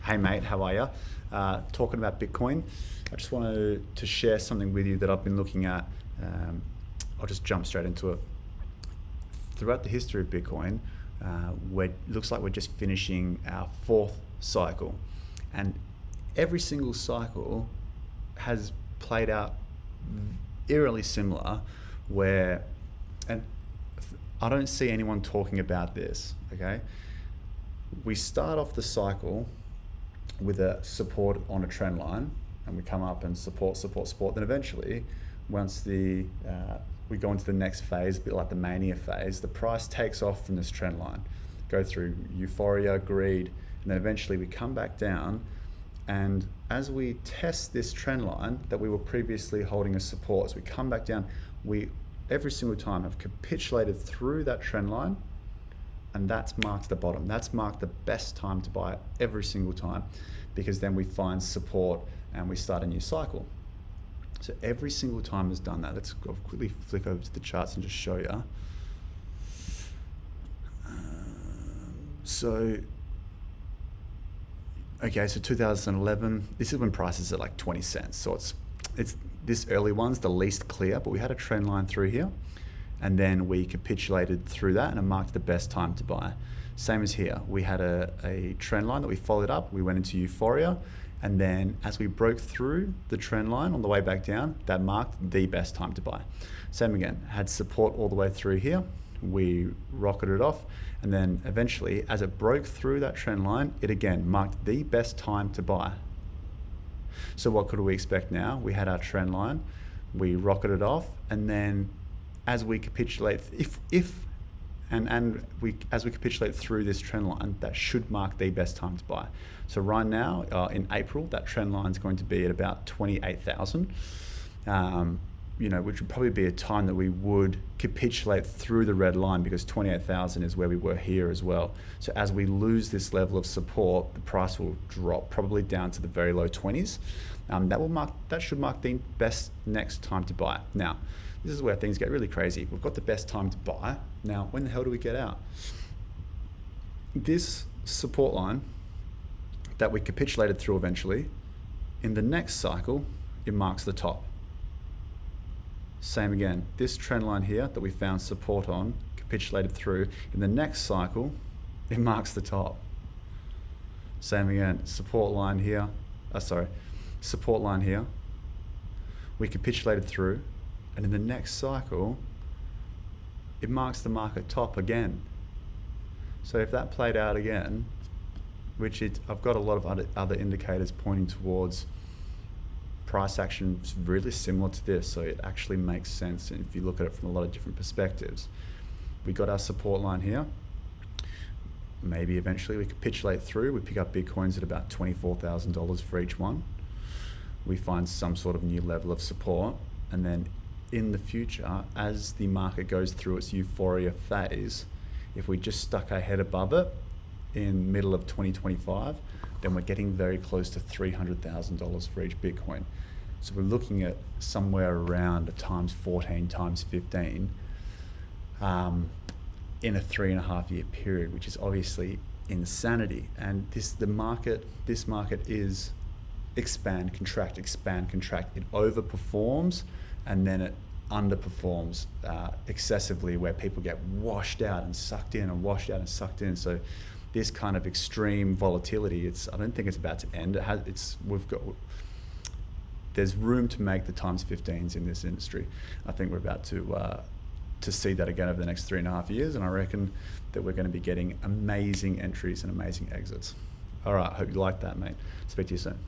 Hey mate, how are you? Talking about Bitcoin, I just wanted to share something with you that I've been looking at. I'll just jump straight into it. Throughout the history of Bitcoin, looks like we're just finishing our fourth cycle, and every single cycle has played out eerily similar, and I don't see anyone talking about this, okay? We start off the cycle with a support on a trend line, and we come up and support. Then eventually, once we go into the next phase, a bit like the mania phase, the price takes off from this trend line, go through euphoria, greed, and then eventually we come back down. And as we test this trend line that we were previously holding as support, as we come back down, we every single time have capitulated through that trend line, and that's marked the bottom. That's marked the best time to buy every single time, because then we find support and we start a new cycle. So every single time has done that. Let's quickly flick over to the charts and just show you. So 2011, this is when prices are like 20 cents. So it's this early one's the least clear, but we had a trend line through here, and then we capitulated through that and it marked the best time to buy. Same as here, we had a trend line that we followed up, we went into euphoria, and then as we broke through the trend line on the way back down, that marked the best time to buy. Same again, had support all the way through here, we rocketed off, and then eventually as it broke through that trend line, it again marked the best time to buy. So what could we expect now? We had our trend line, we rocketed off, and then as we capitulate, as we capitulate through this trend line, that should mark the best time to buy. So right now, in April, that trend line is going to be at about 28,000. Which would probably be a time that we would capitulate through the red line, because 28,000 is where we were here as well. So as we lose this level of support, the price will drop probably down to the very low 20s. That should mark the best next time to buy. Now, this is where things get really crazy. We've got the best time to buy. Now, when the hell do we get out? This support line that we capitulated through eventually, in the next cycle, it marks the top. Same again, this trend line here that we found support on, capitulated through, in the next cycle, it marks the top. Same again, support line here, we capitulated through, and in the next cycle, it marks the market top again. So if that played out again, I've got a lot of other indicators pointing towards price action really similar to this, so it actually makes sense if you look at it from a lot of different perspectives. We got our support line here. Maybe eventually we capitulate through, we pick up Bitcoins at about $24,000 for each one. We find some sort of new level of support, and then in the future, as the market goes through its euphoria phase, if we just stuck our head above it in middle of 2025, then we're getting very close to $300,000 for each Bitcoin. So we're looking at somewhere around a times 14, times 15 in a 3.5 year period, which is obviously insanity. And this market is expand, contract. It overperforms, and then it underperforms excessively, where people get washed out and sucked in. So this kind of extreme volatility, I don't think it's about to end. There's room to make the times 15s in this industry. I think we're about to see that again over the next 3.5 years, and I reckon that we're going to be getting amazing entries and amazing exits. All right, hope you like that, mate. Speak to you soon.